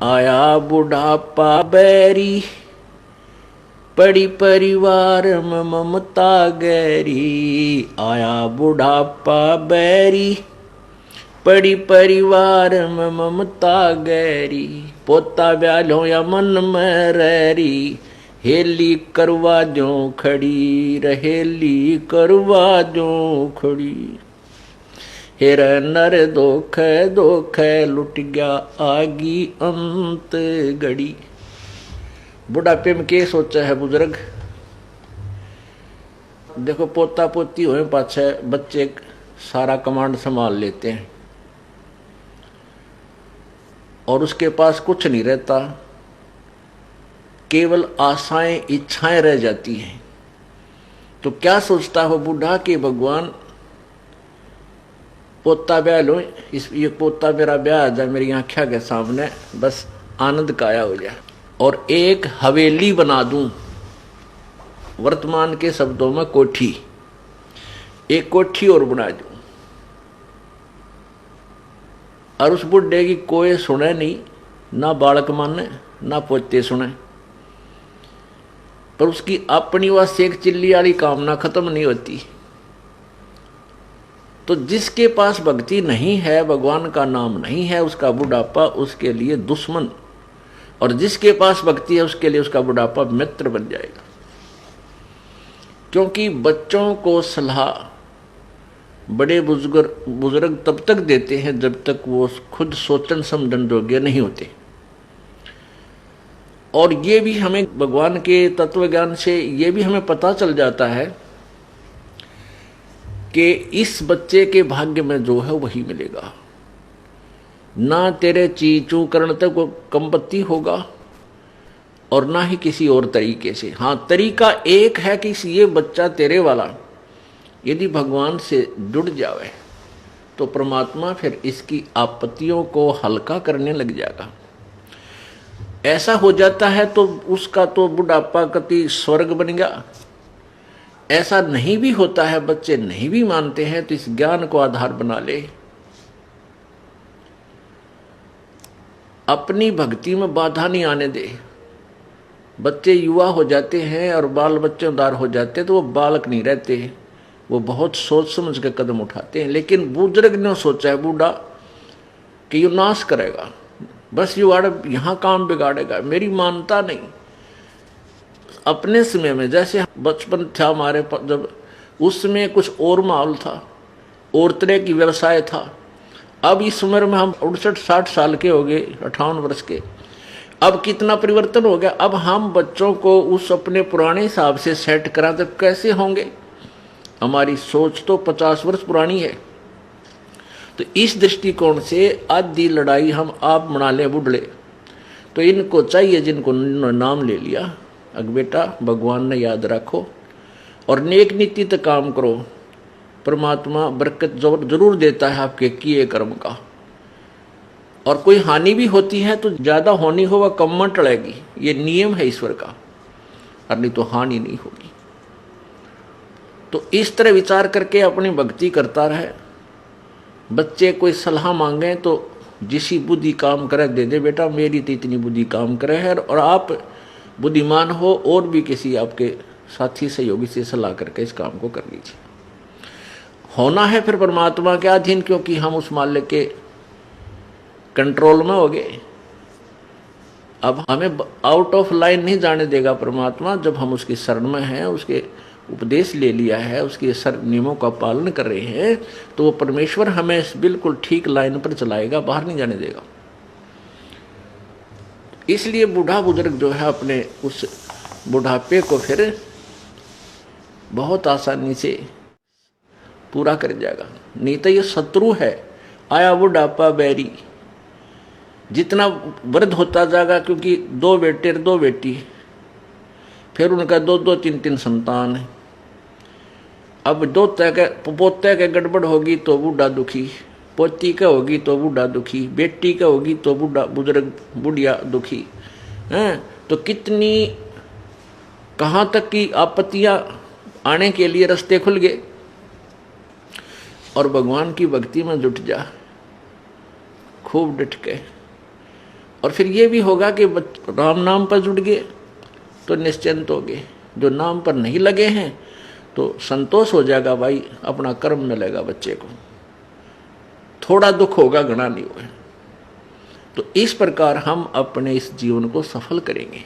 आया बुढ़ापा बैरी, पड़ी परिवार में ममता गहरी। आया बुढ़ापा बैरी, पड़ी परिवार में ममता गहरी। पोता ब्यालो या मन में रहरी, हेली करवा दो खड़ी, रहेली करवा दो खड़ी। हेर नर दोख दोख लुट गया आगी अंत घड़ी। बुढ़ापे में के सोचा है बुजुर्ग? देखो पोता पोती हुए पाछे बच्चे सारा कमांड संभाल लेते हैं और उसके पास कुछ नहीं रहता, केवल आशाएं इच्छाएं रह जाती हैं। तो क्या सोचता हो बूढ़ा कि भगवान पोता ब्याह लो, इस ये पोता मेरा ब्याह आ जाए मेरी आंखों के सामने, बस आनंद काया हो जाए और एक हवेली बना दूं, वर्तमान के शब्दों में कोठी, एक कोठी और बना दूं और उस बुढ़े की कोई सुने नहीं, ना बालक माने ना पोते सुने, पर उसकी अपनी वह सेक चिल्ली वाली कामना खत्म नहीं होती। तो जिसके पास भक्ति नहीं है, भगवान का नाम नहीं है, उसका बुढ़ापा उसके लिए दुश्मन, और जिसके पास भक्ति है उसके लिए उसका बुढ़ापा मित्र बन जाएगा। क्योंकि बच्चों को सलाह बड़े बुजुर्ग तब तक देते हैं जब तक वो खुद सोचन समझन योग्य नहीं होते। और ये भी हमें भगवान के तत्व ज्ञान से ये भी हमें पता चल जाता है कि इस बच्चे के भाग्य में जो है वही मिलेगा। ना तेरे चीचू करण तक वो कंपत्ति होगा और ना ही किसी और तरीके से। हाँ, तरीका एक है कि ये बच्चा तेरे वाला यदि भगवान से जुड़ जावे तो परमात्मा फिर इसकी आपत्तियों को हल्का करने लग जाएगा। ऐसा हो जाता है तो उसका तो बुढ़ापा कति स्वर्ग बन गया। ऐसा नहीं भी होता है, बच्चे नहीं भी मानते हैं, तो इस ज्ञान को आधार बना ले, अपनी भक्ति में बाधा नहीं आने दे। बच्चे युवा हो जाते हैं और बाल बच्चेदार हो जाते हैं तो वो बालक नहीं रहते, वो बहुत सोच समझ के कदम उठाते हैं। लेकिन बुजुर्ग ने सोचा है बूढ़ा कि ये नाश करेगा, बस ये यहाँ काम बिगाड़ेगा, मेरी मानता नहीं। अपने समय में जैसे बचपन था हमारे, जब उसमें कुछ और माहौल था, और तरह की व्यवसाय था। अब इस उम्र में हम 68-60 साल के हो गए, 58 वर्ष के, अब कितना परिवर्तन हो गया। अब हम बच्चों को उस अपने पुराने हिसाब से सेट करा तो कैसे होंगे? हमारी सोच तो 50 वर्ष पुरानी है। तो इस दृष्टिकोण से आधी लड़ाई हम आप बना लें बुढ़ले। तो इनको चाहिए, जिनको नाम ले लिया, अग बेटा भगवान ने याद रखो और नेक नीति तक काम करो, परमात्मा बरकत जरूर देता है आपके किए कर्म का। और कोई हानि भी होती है तो ज्यादा होनी हो वह कम में टलेगी, ये नियम है ईश्वर का, और नहीं तो हानि नहीं होगी। तो इस तरह विचार करके अपनी भक्ति करता रहे। बच्चे कोई सलाह मांगे तो जिसी बुद्धि काम करे दे दे, बेटा मेरी तो इतनी बुद्धि काम करे है, और आप बुद्धिमान हो और भी किसी आपके साथी सहयोगी से सलाह करके इस काम को कर लीजिए। होना है फिर परमात्मा के अधीन, क्योंकि हम उस मालिक के कंट्रोल में हो गए। अब हमें आउट ऑफ लाइन नहीं जाने देगा परमात्मा। जब हम उसकी शरण में हैं, उसके उपदेश ले लिया है, उसके नियमों का पालन कर रहे हैं, तो वो परमेश्वर हमें बिल्कुल ठीक लाइन पर चलाएगा, बाहर नहीं जाने देगा। इसलिए बूढ़ा बुजुर्ग जो है अपने उस बुढ़ापे को फिर बहुत आसानी से पूरा कर जाएगा। नहीं तो ये शत्रु है, आया बुढ़ापा बैरी। जितना वृद्ध होता जाएगा, क्योंकि 2 बेटे 2 बेटी, फिर उनका 2-2 3-3 संतान है। अब पोते के गड़बड़ होगी तो बूढ़ा दुखी, पोती का होगी तो बूढ़ा दुखी, बेटी का होगी तो बुजुर्ग बुढ़िया दुखी हैं। तो कितनी कहाँ तक की आपत्तियां आने के लिए रास्ते खुल गए। और भगवान की भक्ति में जुट जा खूब डट के, और फिर ये भी होगा कि राम नाम पर जुड़ गए तो निश्चिंत हो गए, जो नाम पर नहीं लगे हैं तो संतोष हो जाएगा, भाई अपना कर्म मिलेगा बच्चे को, थोड़ा दुख होगा घना नहीं होगा। तो इस प्रकार हम अपने इस जीवन को सफल करेंगे।